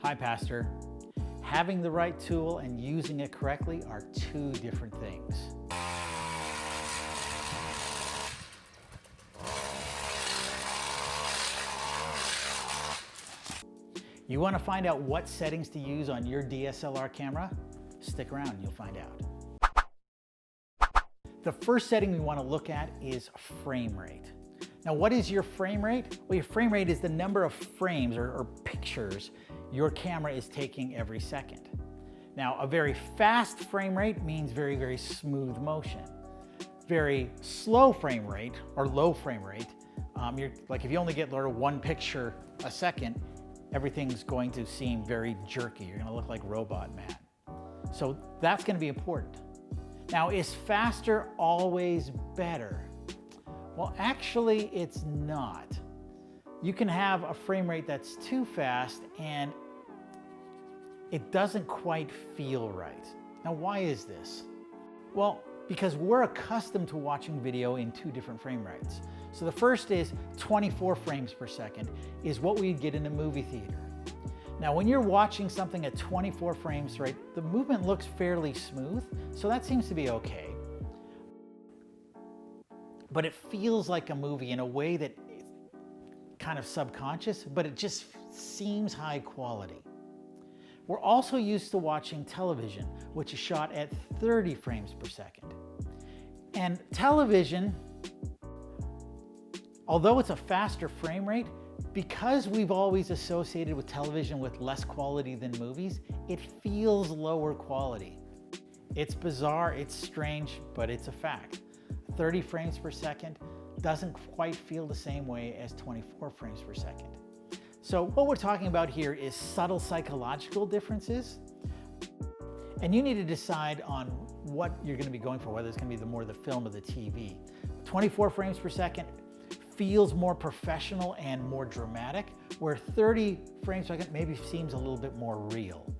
Hi, Pastor. Having the right tool and using it correctly are two different things. You want to find out what settings to use on your DSLR camera? Stick around and you'll find out. The first setting we want to look at is frame rate. Now, what is your frame rate? Well, your frame rate is the number of frames or pictures your camera is taking every second. Now, a very fast frame rate means very, very smooth motion. Very slow frame rate or low frame rate, like if you only get one picture a second, everything's going to seem very jerky. You're going to look like Robot Man. So that's going to be important. Now, is faster always better? Well, actually, it's not. You can have a frame rate that's too fast and it doesn't quite feel right. Now, why is this? Well, because we're accustomed to watching video in two different frame rates. So the first is 24 frames per second is what we get in a movie theater. Now, when you're watching something at 24 frames rate, the movement looks fairly smooth, so that seems to be okay. But it feels like a movie in a way that is kind of subconscious, but it just seems high quality. We're also used to watching television, which is shot at 30 frames per second. And television, although it's a faster frame rate, because we've always associated with television with less quality than movies, it feels lower quality. It's bizarre, it's strange, but it's a fact. 30 frames per second doesn't quite feel the same way as 24 frames per second. So what we're talking about here is subtle psychological differences. And you need to decide on what you're going to be going for, whether it's going to be more the film or the TV. 24 frames per second feels more professional and more dramatic, where 30 frames per second maybe seems a little bit more real.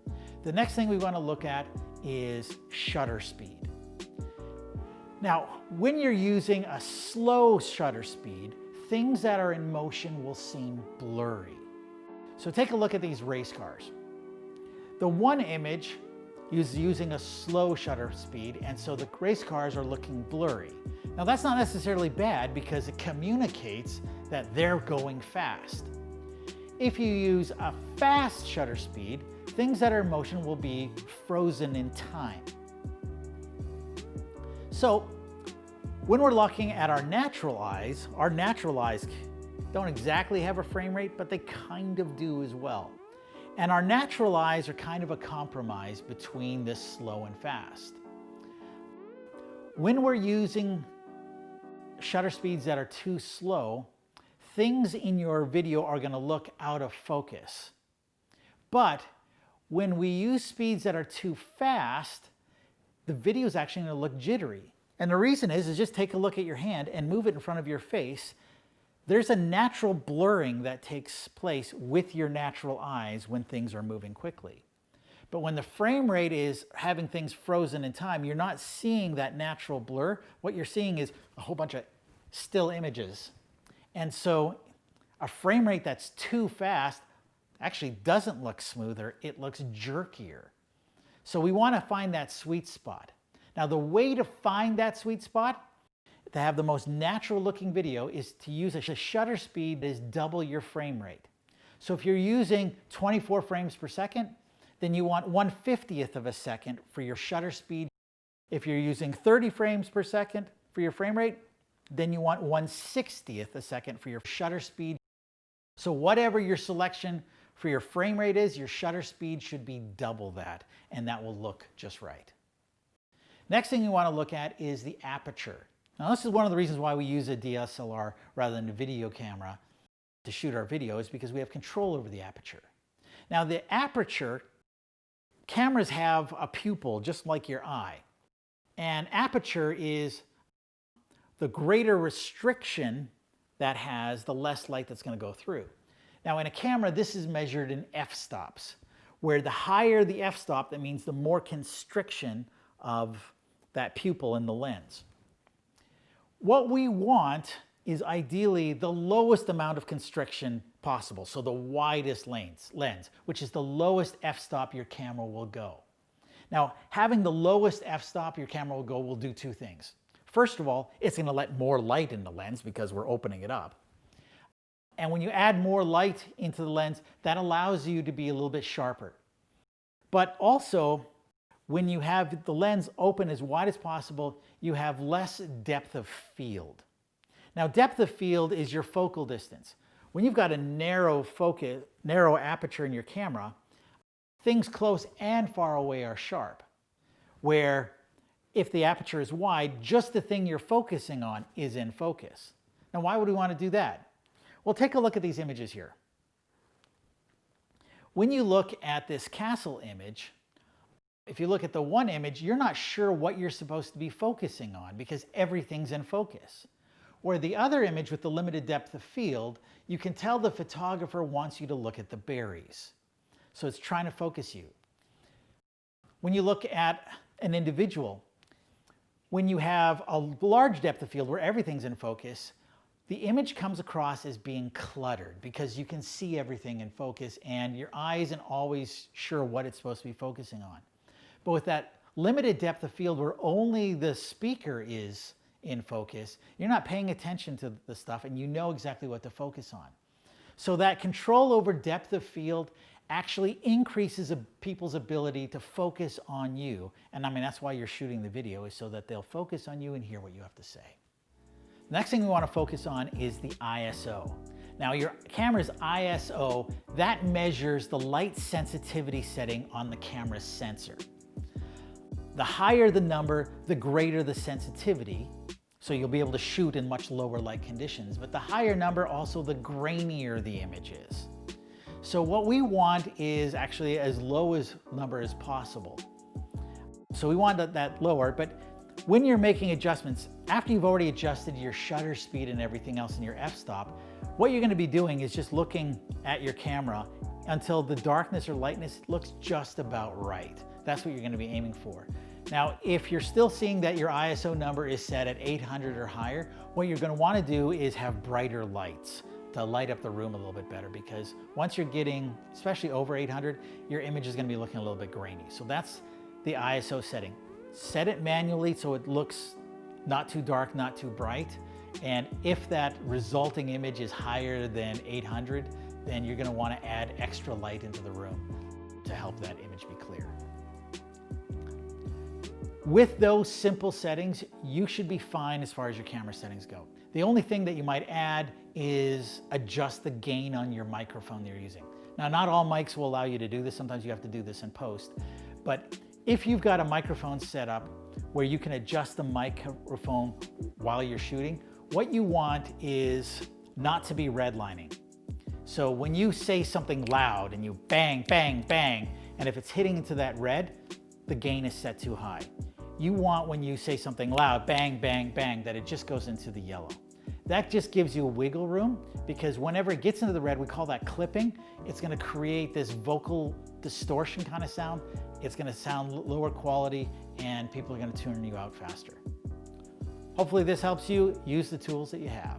The next thing we want to look at is shutter speed. Now, when you're using a slow shutter speed, things that are in motion will seem blurry. So take a look at these race cars. The one image is using a slow shutter speed, and so the race cars are looking blurry. Now, that's not necessarily bad because it communicates that they're going fast. If you use a fast shutter speed, things that are in motion will be frozen in time. So when we're looking at our natural eyes don't exactly have a frame rate, but they kind of do as well. And our natural eyes are kind of a compromise between this slow and fast. When we're using shutter speeds that are too slow, things in your video are going to look out of focus. But when we use speeds that are too fast, the video is actually going to look jittery. And the reason is just take a look at your hand and move it in front of your face. There's a natural blurring that takes place with your natural eyes when things are moving quickly. But when the frame rate is having things frozen in time, you're not seeing that natural blur. What you're seeing is a whole bunch of still images. And so a frame rate that's too fast actually doesn't look smoother, it looks jerkier. So we want to find that sweet spot. Now, the way to find that sweet spot, to have the most natural looking video, is to use a shutter speed that is double your frame rate. So if you're using 24 frames per second, then you want 1/50th of a second for your shutter speed. If you're using 30 frames per second for your frame rate, then you want 1/60th a second for your shutter speed. So whatever your selection for your frame rate is, your shutter speed should be double that, and that will look just right. Next thing you want to look at is the aperture. Now, this is one of the reasons why we use a DSLR rather than a video camera to shoot our videos, because we have control over the aperture. Now, the aperture, cameras have a pupil just like your eye. And aperture is the greater restriction that has, the less light that's going to go through. Now, in a camera, this is measured in f-stops, where the higher the f-stop, that means the more constriction of that pupil in the lens. What we want is ideally the lowest amount of constriction possible, so the widest lens, which is the lowest f-stop your camera will go. Now, having the lowest f-stop your camera will go will do two things. First of all, it's going to let more light in the lens because we're opening it up. And when you add more light into the lens, that allows you to be a little bit sharper. But also, when you have the lens open as wide as possible, you have less depth of field. Now, depth of field is your focal distance. When you've got a narrow aperture in your camera, things close and far away are sharp. Where if the aperture is wide, just the thing you're focusing on is in focus. Now, why would we want to do that? Well, take a look at these images here. When you look at this castle image, if you look at the one image, you're not sure what you're supposed to be focusing on because everything's in focus. Where the other image with the limited depth of field, you can tell the photographer wants you to look at the berries. So it's trying to focus you. When you look at an individual, when you have a large depth of field where everything's in focus, the image comes across as being cluttered because you can see everything in focus and your eye isn't always sure what it's supposed to be focusing on. But with that limited depth of field where only the speaker is in focus, you're not paying attention to the stuff and you know exactly what to focus on. So that control over depth of field actually increases people's ability to focus on you. And I mean, that's why you're shooting the video, is so that they'll focus on you and hear what you have to say. The next thing we want to focus on is the ISO. Now, your camera's ISO, that measures the light sensitivity setting on the camera's sensor. The higher the number, the greater the sensitivity, so you'll be able to shoot in much lower light conditions. But the higher number, also the grainier the image is. So what we want is actually as low as number as possible. So we want that lower, but when you're making adjustments, after you've already adjusted your shutter speed and everything else in your f-stop, what you're going to be doing is just looking at your camera until the darkness or lightness looks just about right. That's what you're going to be aiming for. Now, if you're still seeing that your ISO number is set at 800 or higher, what you're going to want to do is have brighter lights to light up the room a little bit better, because once you're getting, especially over 800, your image is going to be looking a little bit grainy. So that's the ISO setting. Set it manually so it looks not too dark, not too bright. And if that resulting image is higher than 800, then you're going to want to add extra light into the room to help that image be clear. With those simple settings, you should be fine as far as your camera settings go. The only thing that you might add is adjust the gain on your microphone you're using. Now, not all mics will allow you to do this. Sometimes you have to do this in post. But if you've got a microphone set up where you can adjust the microphone while you're shooting, what you want is not to be redlining. So when you say something loud and you bang, bang, bang, and if it's hitting into that red, the gain is set too high. You want, when you say something loud, bang, bang, bang, that it just goes into the yellow. That just gives you a wiggle room, because whenever it gets into the red, we call that clipping. It's going to create this vocal distortion kind of sound. It's going to sound lower quality and people are going to tune you out faster. Hopefully this helps you. Use the tools that you have.